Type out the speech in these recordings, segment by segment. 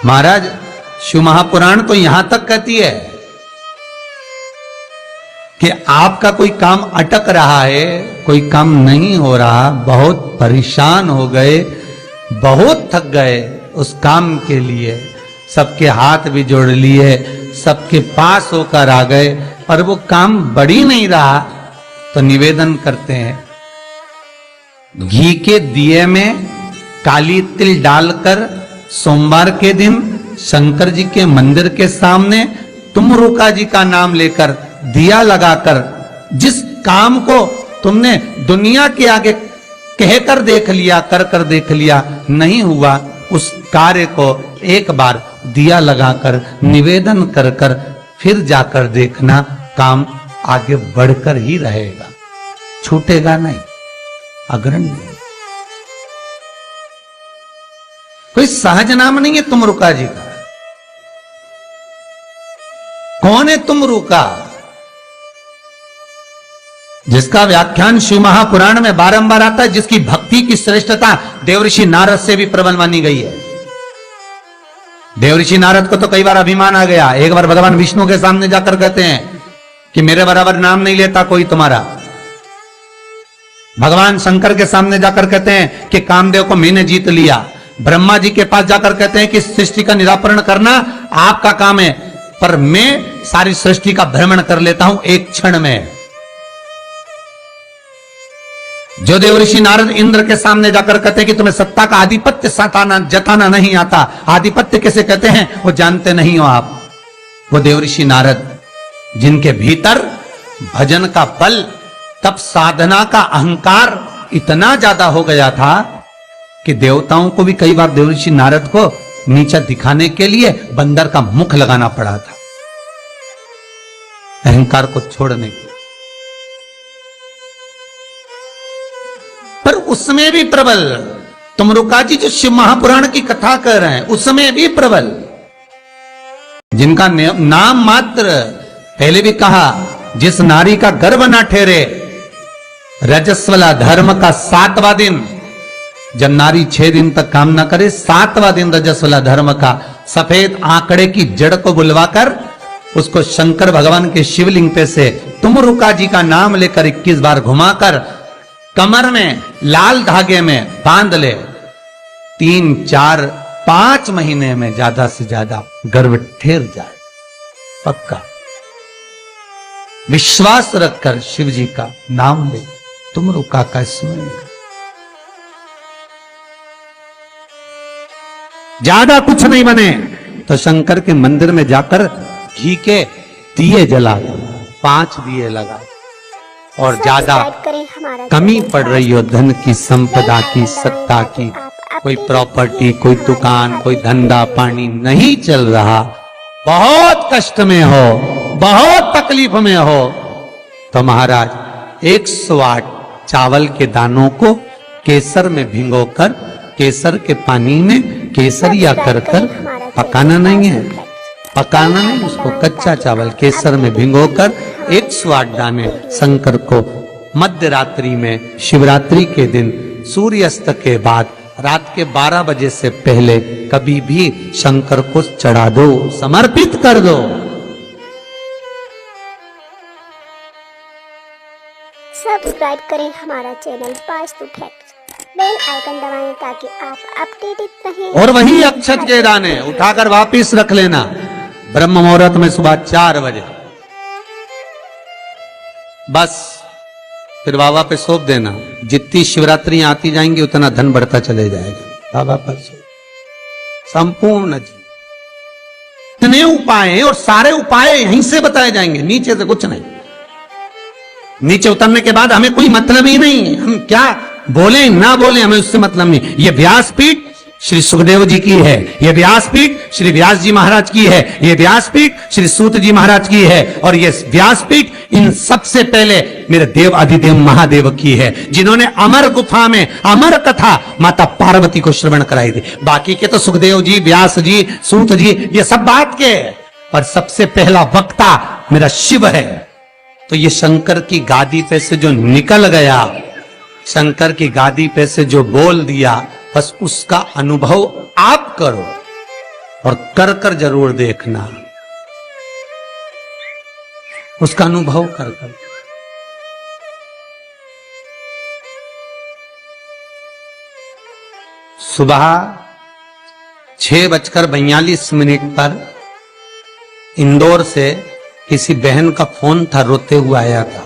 महाराज शिव महापुराण तो यहां तक कहती है कि आपका कोई काम अटक रहा है, कोई काम नहीं हो रहा, बहुत परेशान हो गए, बहुत थक गए उस काम के लिए, सबके हाथ भी जोड़ लिए, सबके पास होकर आ गए, पर वो काम बढ़ ही नहीं रहा, तो निवेदन करते हैं घी के दिए में काली तिल डालकर सोमवार के दिन शंकर जी के मंदिर के सामने तुमरुका जी का नाम लेकर दिया लगाकर, जिस काम को तुमने दुनिया के आगे कहकर देख लिया, कर देख लिया, नहीं हुआ, उस कार्य को एक बार दिया लगाकर निवेदन कर फिर जाकर देखना, काम आगे बढ़कर ही रहेगा, छूटेगा नहीं, अग्रणी। कोई सहज नाम नहीं है तुमरुका जी का। कौन है तुमरुका? जिसका व्याख्यान शिव महापुराण में बारंबार आता है, जिसकी भक्ति की श्रेष्ठता देवऋषि नारद से भी प्रबल मानी गई है। देवऋषि नारद को तो कई बार अभिमान आ गया, एक बार भगवान विष्णु के सामने जाकर कहते हैं कि मेरे बराबर नाम नहीं लेता कोई तुम्हारा। भगवान शंकर के सामने जाकर कहते हैं कि कामदेव को मैंने जीत लिया। ब्रह्मा जी के पास जाकर कहते हैं कि सृष्टि का निराकरण करना आपका काम है, पर मैं सारी सृष्टि का भ्रमण कर लेता हूं एक क्षण में। जो देवऋषि नारद इंद्र के सामने जाकर कहते हैं कि तुम्हें सत्ता का आधिपत्य जताना नहीं आता, आधिपत्य कैसे कहते हैं वो जानते नहीं हो आप। वो देवऋषि नारद जिनके भीतर भजन का बल, तप साधना का अहंकार इतना ज्यादा हो गया था कि देवताओं को भी कई बार देवऋषि नारद को नीचा दिखाने के लिए बंदर का मुख लगाना पड़ा था, अहंकार को छोड़ने के। पर उसमें भी प्रबल तुमरुका जी जो शिव महापुराण की कथा कर रहे हैं, उसमें भी प्रबल, जिनका नाम मात्र, पहले भी कहा, जिस नारी का गर्भ ना ठहरे, रजस्वला धर्म का 7वां दिन, जब नारी 6 दिन तक काम ना करे, 7वां दिन रजस्वला धर्म का, सफेद आंकड़े की जड़ को बुलवाकर उसको शंकर भगवान के शिवलिंग पे से तुमरुका जी का नाम लेकर 21 बार घुमाकर कमर में लाल धागे में बांध ले, 3, 4, 5 महीने में ज्यादा से ज्यादा गर्भ ठहर जाए, पक्का। विश्वास रखकर शिव जी का नाम ले, तुमरुका का स्मरण कर, ज्यादा कुछ नहीं बने तो शंकर के मंदिर में जाकर घी के दिए जला, 5 दिए लगा, और ज्यादा कमी पड़ रही हो धन की, संपदा की, सत्ता की, कोई प्रॉपर्टी, कोई दुकान, कोई धंधा पानी नहीं चल रहा, बहुत कष्ट में हो, बहुत तकलीफ में हो, तो महाराज 108 चावल के दानों को केसर में भिगोकर, केसर के पानी में केसरिया कर पकाना नहीं है, पकाना नहीं, उसको कच्चा चावल केसर में भिगोकर 108 दाने शंकर को मध्य रात्रि में, शिवरात्रि के दिन सूर्यास्त के बाद, रात के 12 बजे से पहले कभी भी शंकर को चढ़ा दो, समर्पित कर दो। सब्सक्राइब करें हमारा channel Vastu fact, bell icon दबाएं ताकि आप अपडेटेड रहें। और वही अक्षत के दाने उठाकर वापिस रख लेना ब्रह्म मुहूर्त में सुबह 4 बजे, बस फिर बाबा पे सौंप देना। जितनी शिवरात्रि आती जाएंगी उतना धन बढ़ता चले जाएगा, बाबा पर संपूर्ण जी। इतने उपाय हैं और सारे उपाय यहीं से बताए जाएंगे, नीचे से कुछ नहीं। नीचे उतरने के बाद हमें कोई मतलब ही नहीं, हम क्या बोले ना बोले हमें उससे मतलब नहीं। ये व्यासपीठ श्री सुखदेव जी की है, ये व्यासपीठ श्री व्यास जी महाराज की है, ये व्यासपीठ श्री सूत जी महाराज की है, और ये व्यासपीठ इन सबसे पहले मेरे देव अधिदेव महादेव की है, जिन्होंने अमर गुफा में अमर कथा माता पार्वती को श्रवण कराई थी। बाकी के तो सुखदेव जी, व्यास जी, सूत जी, ये सब बात के, पर सबसे पहला वक्ता मेरा शिव है। तो ये शंकर की गादी पे से जो निकल गया, शंकर की गादी पे से जो बोल दिया, बस उसका अनुभव आप करो। और कर कर जरूर देखना, उसका अनुभव कर कर। सुबह 6:42 पर इंदौर से किसी बहन का फोन था, रोते हुए आया था।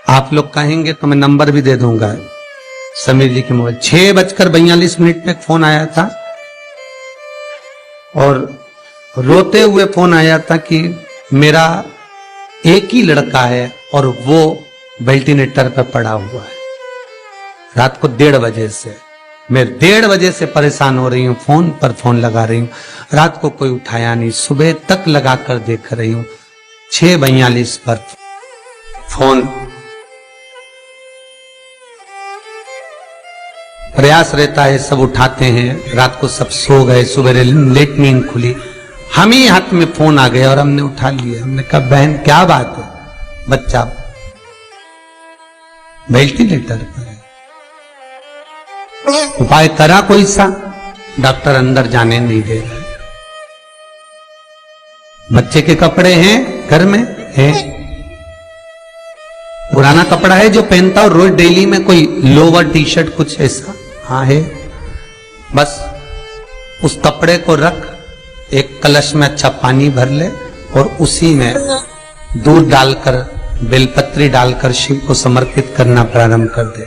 आप लोग कहेंगे तो मैं नंबर भी दे दूंगा, समीर जी के मोबाइल। 6:42 पे फोन आया था और रोते हुए फोन आया था कि मेरा एक ही लड़का है और वो वेंटिलेटर पर पड़ा हुआ है। रात को 1:30 बजे से मैं 1:30 बजे से परेशान हो रही हूं, फोन पर फोन लगा रही हूं, रात को कोई उठाया नहीं, सुबह तक लगा कर देख रही हूं। 6:42 पर फोन, प्रयास रहता है सब उठाते हैं, रात को सब सो गए, सुबह लेट नींद खुली, हम ही हाथ में फोन आ गया और हमने उठा लिया। हमने कहा बहन क्या बात है, बच्चा वेंटिलेटर पर है, उपाय करा कोई सा? डॉक्टर अंदर जाने नहीं दे रहे। बच्चे के कपड़े हैं घर में है, पुराना कपड़ा है जो पहनता हो रोज डेली में, कोई लोवर टी शर्ट कुछ ऐसा, हाँ है। बस उस कपड़े को रख, एक कलश में अच्छा पानी भर ले और उसी में दूध डालकर, बेलपत्री डालकर शिव को समर्पित करना प्रारंभ कर दे।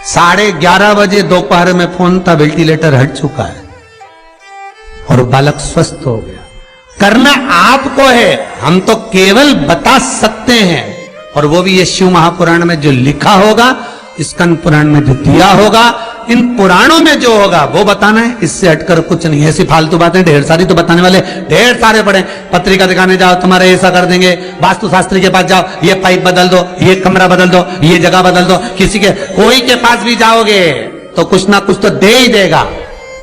11:30 बजे दोपहर में फोन था, वेंटिलेटर हट चुका है और बालक स्वस्थ हो गया। करना आपको है, हम तो केवल बता सकते हैं, और वो भी ये शिव महापुराण में जो लिखा होगा, स्कंद पुराण में जो दिया होगा, इन पुराणों में जो होगा वो बताना है, इससे हटकर कुछ नहीं। ऐसी फालतू बातें ढेर सारी तो बताने वाले ढेर सारे पड़े, पत्रिका दिखाने जाओ तुम्हारे ऐसा कर देंगे, वास्तु शास्त्री के पास जाओ ये पाइप बदल दो, ये कमरा बदल दो, ये जगह बदल दो, किसी के कोई के पास भी जाओगे तो कुछ ना कुछ तो दे ही देगा।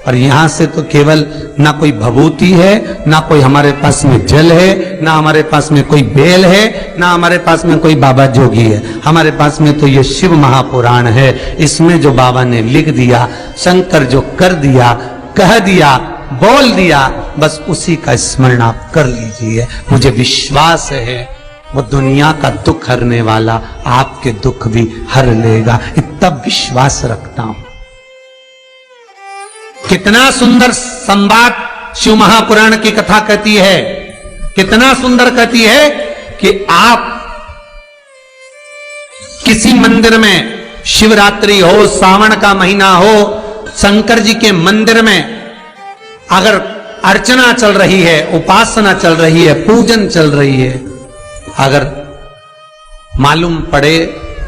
और यहां से तो केवल ना कोई भभूति है, ना कोई हमारे पास में जल है, ना हमारे पास में कोई बेल है, ना हमारे पास में कोई बाबा जोगी है। हमारे पास में तो ये शिव महापुराण है, इसमें जो बाबा ने लिख दिया, शंकर जो कर दिया, कह दिया, बोल दिया, बस उसी का स्मरण आप कर लीजिए। मुझे विश्वास है वो दुनिया का दुख हरने वाला आपके दुख भी हर लेगा, इतना विश्वास रखता हूं। कितना सुंदर संवाद शिव महापुराण की कथा कहती है, कितना सुंदर कहती है कि आप किसी मंदिर में, शिवरात्रि हो, सावन का महीना हो, शंकर जी के मंदिर में अगर अर्चना चल रही है, उपासना चल रही है, पूजन चल रही है, अगर मालूम पड़े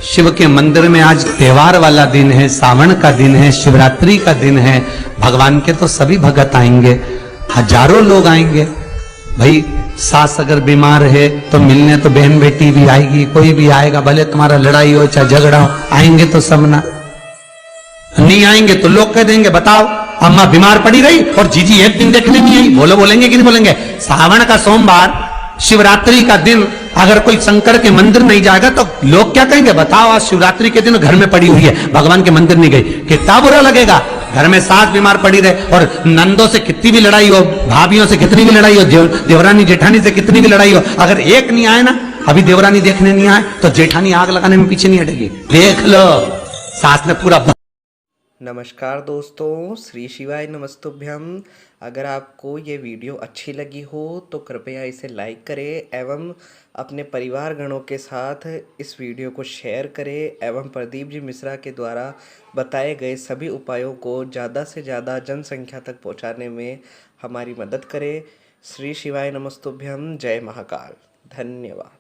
शिव के मंदिर में आज त्योहार वाला दिन है, सावन का दिन है, शिवरात्रि का दिन है, भगवान के तो सभी भगत आएंगे, हजारों लोग आएंगे। भाई सास अगर बीमार है तो मिलने तो बहन बेटी भी आएगी, कोई भी आएगा, भले तुम्हारा लड़ाई हो चाहे झगड़ा हो, आएंगे तो सब ना। नहीं आएंगे तो लोग कह देंगे बताओ अम्मा बीमार पड़ी रही और जीजी एक दिन देखने नहीं आई, बोलेंगे कि नहीं बोलेंगे? सावन का सोमवार, शिवरात्रि का दिन अगर कोई शंकर के मंदिर नहीं जाएगा तो लोग क्या कहेंगे? बताओ आज शिवरात्रि के दिन घर में पड़ी हुई है, भगवान के मंदिर नहीं गई, कितना बुरा लगेगा। घर में सास बीमार पड़ी रहे और नंदों से कितनी भी लड़ाई हो, भाभियों से कितनी भी लड़ाई हो, देवरानी जेठानी से कितनी भी लड़ाई हो, अगर एक नहीं आए ना, अभी देवरानी देखने नहीं आए तो जेठानी आग लगाने में पीछे नहीं हटेगी। देख लो सास ने पूरा। नमस्कार दोस्तों, श्री शिवाय नमस्तुभ्यम। अगर आपको ये वीडियो अच्छी लगी हो तो कृपया इसे लाइक करें एवं अपने परिवार गणों के साथ इस वीडियो को शेयर करें एवं प्रदीप जी मिश्रा के द्वारा बताए गए सभी उपायों को ज़्यादा से ज़्यादा जनसंख्या तक पहुंचाने में हमारी मदद करें। श्री शिवाय नमस्तुभ्यम। जय महाकाल। धन्यवाद।